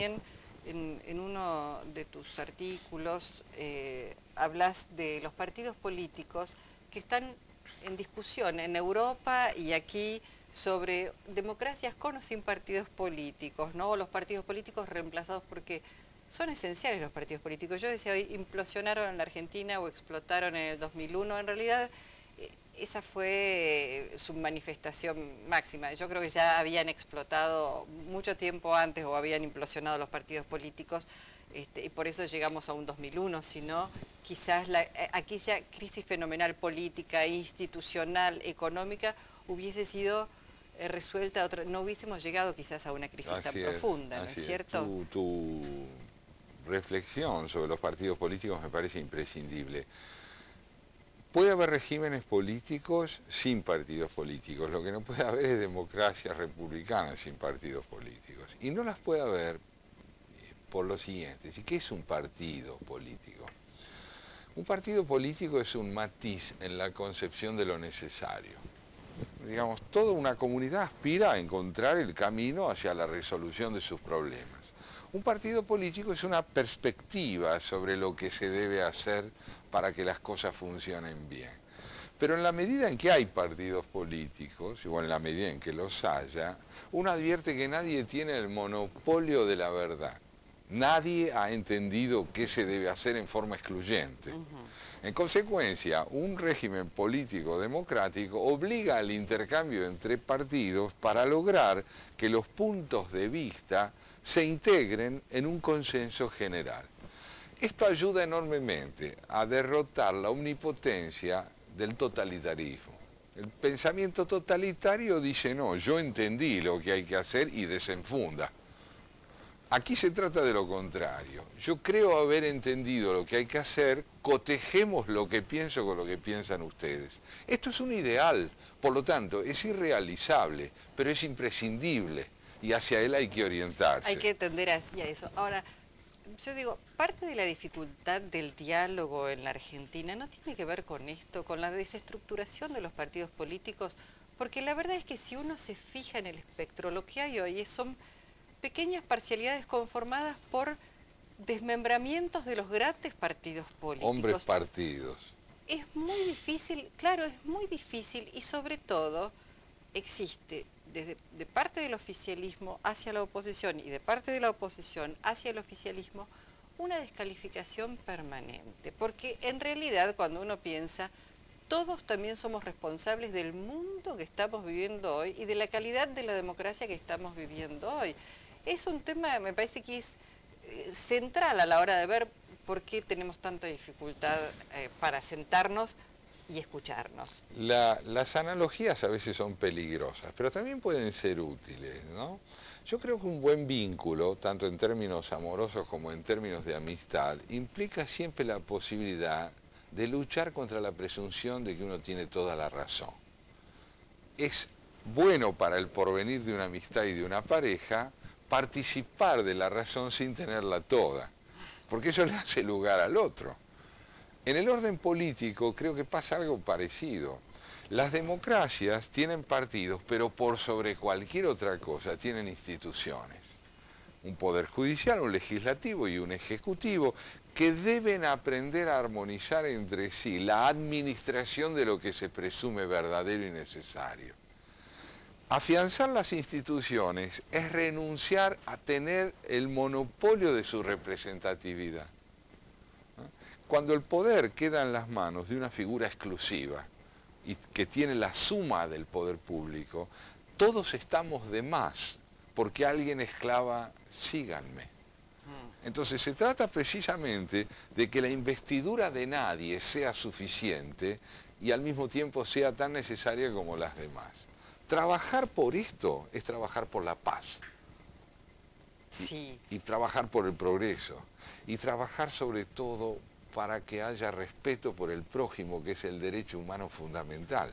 también en uno de tus artículos hablas de los partidos políticos que están en discusión en Europa y aquí sobre democracias con o sin partidos políticos, ¿no? O los partidos políticos reemplazados porque son esenciales los partidos políticos. Yo decía hoy, implosionaron en la Argentina o explotaron en el 2001. En realidad, esa fue su manifestación máxima. Yo creo que ya habían explotado mucho tiempo antes o habían implosionado los partidos políticos y por eso llegamos a un 2001, sino quizás aquella crisis fenomenal política, institucional, económica hubiese sido resuelta, no hubiésemos llegado quizás a una crisis tan profunda, ¿no es cierto? Tu reflexión sobre los partidos políticos me parece imprescindible. Puede haber regímenes políticos sin partidos políticos, lo que no puede haber es democracias republicanas sin partidos políticos. Y no las puede haber por lo siguiente. ¿Qué es un partido político? Un partido político es un matiz en la concepción de lo necesario. Digamos, toda una comunidad aspira a encontrar el camino hacia la resolución de sus problemas. Un partido político es una perspectiva sobre lo que se debe hacer para que las cosas funcionen bien. Pero en la medida en que hay partidos políticos, o en la medida en que los haya, uno advierte que nadie tiene el monopolio de la verdad. Nadie ha entendido qué se debe hacer en forma excluyente. En consecuencia, un régimen político democrático obliga al intercambio entre partidos para lograr que los puntos de vista se integren en un consenso general. Esto ayuda enormemente a derrotar la omnipotencia del totalitarismo. El pensamiento totalitario dice, no, yo entendí lo que hay que hacer y desenfunda. Aquí se trata de lo contrario. Yo creo haber entendido lo que hay que hacer, cotejemos lo que pienso con lo que piensan ustedes. Esto es un ideal, por lo tanto, es irrealizable, pero es imprescindible y hacia él hay que orientarse. Hay que tender hacia eso. Ahora, yo digo, parte de la dificultad del diálogo en la Argentina no tiene que ver con esto, con la desestructuración de los partidos políticos, porque la verdad es que si uno se fija en el espectro, lo que hay hoy son pequeñas parcialidades conformadas por desmembramientos de los grandes partidos políticos. Hombres partidos. Es muy difícil, claro, es muy difícil y sobre todo existe de parte del oficialismo hacia la oposición y de parte de la oposición hacia el oficialismo una descalificación permanente, porque en realidad cuando uno piensa, todos también somos responsables del mundo que estamos viviendo hoy y de la calidad de la democracia que estamos viviendo hoy. Es un tema, me parece que es central a la hora de ver por qué tenemos tanta dificultad para sentarnos y escucharnos. Las analogías a veces son peligrosas, pero también pueden ser útiles, ¿no? Yo creo que un buen vínculo, tanto en términos amorosos como en términos de amistad, implica siempre la posibilidad de luchar contra la presunción de que uno tiene toda la razón. Es bueno para el porvenir de una amistad y de una pareja participar de la razón sin tenerla toda, porque eso le hace lugar al otro. En el orden político creo que pasa algo parecido. Las democracias tienen partidos, pero por sobre cualquier otra cosa tienen instituciones. Un poder judicial, un legislativo y un ejecutivo que deben aprender a armonizar entre sí la administración de lo que se presume verdadero y necesario. Afianzar las instituciones es renunciar a tener el monopolio de su representatividad. Cuando el poder queda en las manos de una figura exclusiva y que tiene la suma del poder público, todos estamos de más, porque alguien exclama, síganme. Entonces se trata precisamente de que la investidura de nadie sea suficiente y al mismo tiempo sea tan necesaria como las demás. Trabajar por esto es trabajar por la paz. Sí. Y trabajar por el progreso. Y trabajar sobre todo para que haya respeto por el prójimo, que es el derecho humano fundamental.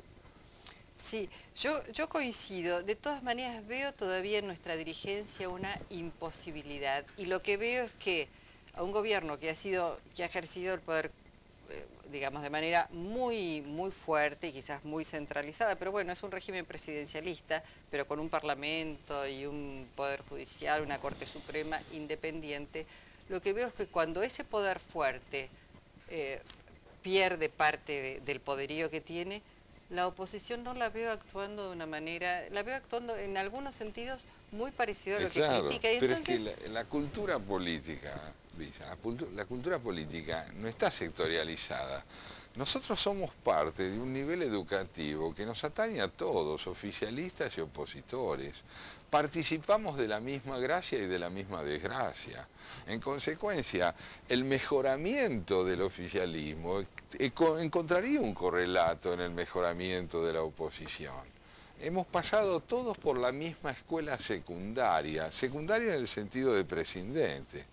Sí, yo coincido. De todas maneras veo todavía en nuestra dirigencia una imposibilidad. Y lo que veo es que a un gobierno que ha ejercido el poder digamos, de manera muy fuerte y quizás muy centralizada, pero bueno, es un régimen presidencialista, pero con un parlamento y un poder judicial, una Corte Suprema independiente. Lo que veo es que cuando ese poder fuerte pierde parte del poderío que tiene, la oposición no la veo actuando de una manera, la veo actuando en algunos sentidos muy parecido a lo que critica. Y pero entonces, es que la cultura política, Luisa, la cultura política no está sectorializada. Nosotros somos parte de un nivel educativo que nos atañe a todos, oficialistas y opositores. Participamos de la misma gracia y de la misma desgracia. En consecuencia, el mejoramiento del oficialismo encontraría un correlato en el mejoramiento de la oposición. Hemos pasado todos por la misma escuela secundaria, secundaria en el sentido de prescindente,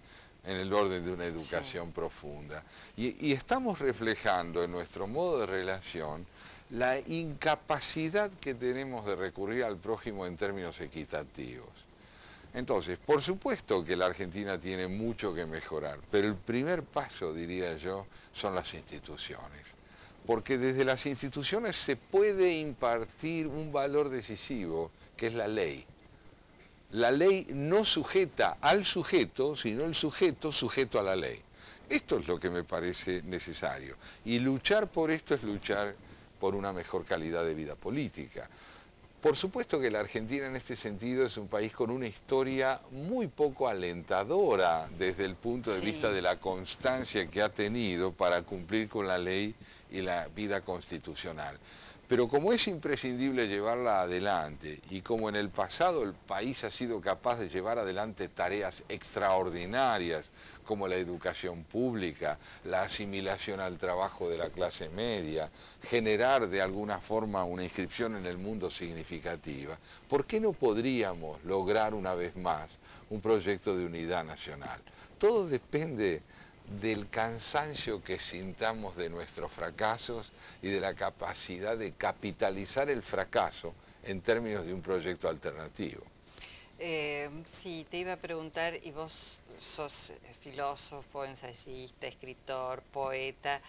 en el orden de una educación profunda. Y estamos reflejando en nuestro modo de relación la incapacidad que tenemos de recurrir al prójimo en términos equitativos. Entonces, por supuesto que la Argentina tiene mucho que mejorar, pero el primer paso, diría yo, son las instituciones. Porque desde las instituciones se puede impartir un valor decisivo, que es la ley. La ley no sujeta al sujeto, sino el sujeto sujeto a la ley. Esto es lo que me parece necesario. Y luchar por esto es luchar por una mejor calidad de vida política. Por supuesto que la Argentina en este sentido es un país con una historia muy poco alentadora desde el punto de vista de la constancia que ha tenido para cumplir con la ley y la vida constitucional. Pero como es imprescindible llevarla adelante y como en el pasado el país ha sido capaz de llevar adelante tareas extraordinarias como la educación pública, la asimilación al trabajo de la clase media, generar de alguna forma una inscripción en el mundo significativa, ¿por qué no podríamos lograr una vez más un proyecto de unidad nacional? Todo depende del cansancio que sintamos de nuestros fracasos y de la capacidad de capitalizar el fracaso en términos de un proyecto alternativo. Sí, te iba a preguntar, y vos sos filósofo, ensayista, escritor, poeta,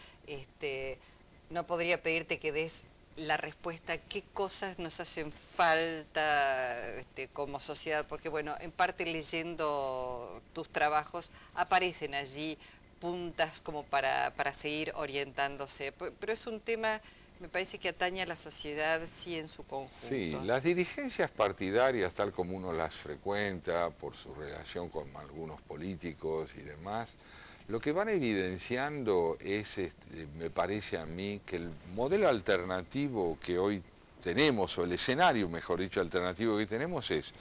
no podría pedirte que des la respuesta a qué cosas nos hacen falta como sociedad, porque bueno, en parte leyendo tus trabajos aparecen allí puntas como para seguir orientándose, pero es un tema, me parece que atañe a la sociedad sí en su conjunto. Sí, las dirigencias partidarias, tal como uno las frecuenta por su relación con algunos políticos y demás, lo que van evidenciando es, me parece a mí, que el modelo alternativo que hoy tenemos, o el escenario, mejor dicho, alternativo que tenemos es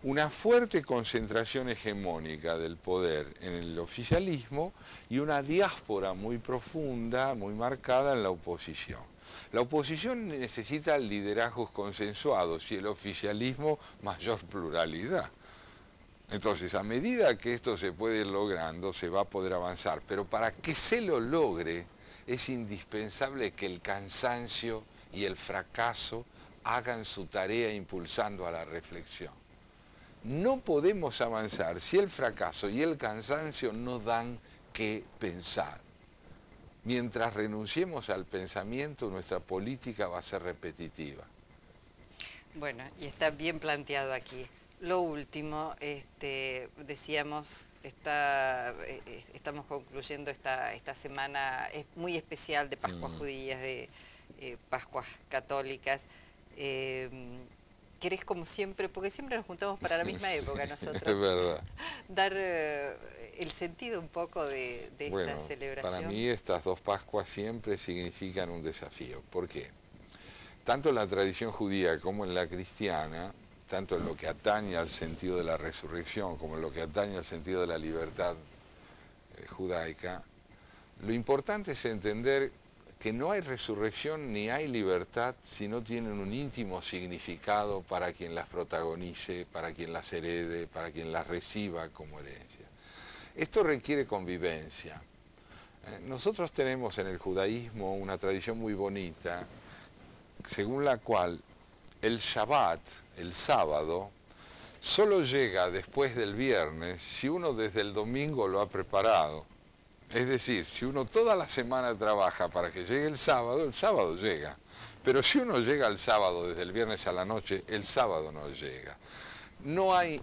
una fuerte concentración hegemónica del poder en el oficialismo y una diáspora muy profunda, muy marcada en la oposición. La oposición necesita liderazgos consensuados y el oficialismo mayor pluralidad. Entonces, a medida que esto se puede ir logrando, se va a poder avanzar. Pero para que se lo logre, es indispensable que el cansancio y el fracaso hagan su tarea impulsando a la reflexión. No podemos avanzar si el fracaso y el cansancio no dan que pensar. Mientras renunciemos al pensamiento, nuestra política va a ser repetitiva. Bueno, y está bien planteado aquí. Lo último, decíamos, estamos concluyendo esta semana muy especial de Pascuas judías, de Pascuas católicas. ¿Querés, como siempre, porque siempre nos juntamos para la misma época nosotros, es verdad, dar el sentido un poco de esta celebración? Para mí estas dos Pascuas siempre significan un desafío. ¿Por qué? Tanto en la tradición judía como en la cristiana, tanto en lo que atañe al sentido de la resurrección como en lo que atañe al sentido de la libertad judaica, lo importante es entender que no hay resurrección ni hay libertad si no tienen un íntimo significado para quien las protagonice, para quien las herede, para quien las reciba como herencia. Esto requiere convivencia. Nosotros tenemos en el judaísmo una tradición muy bonita, según la cual el Shabbat, el sábado, solo llega después del viernes si uno desde el domingo lo ha preparado. Es decir, si uno toda la semana trabaja para que llegue el sábado llega. Pero si uno llega el sábado desde el viernes a la noche, el sábado no llega. No hay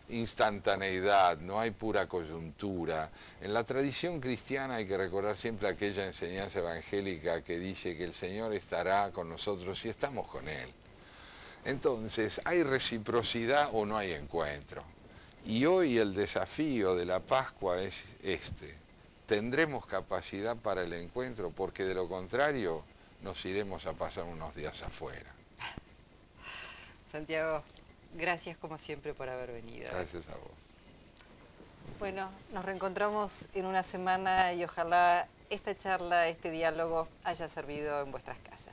instantaneidad, no hay pura coyuntura. En la tradición cristiana hay que recordar siempre aquella enseñanza evangélica que dice que el Señor estará con nosotros si estamos con Él. Entonces, ¿hay reciprocidad o no hay encuentro? Y hoy el desafío de la Pascua es este. ¿Tendremos capacidad para el encuentro? Porque de lo contrario nos iremos a pasar unos días afuera. Santiago, gracias como siempre por haber venido. Gracias a vos. Bueno, nos reencontramos en una semana y ojalá esta charla, este diálogo haya servido en vuestras casas.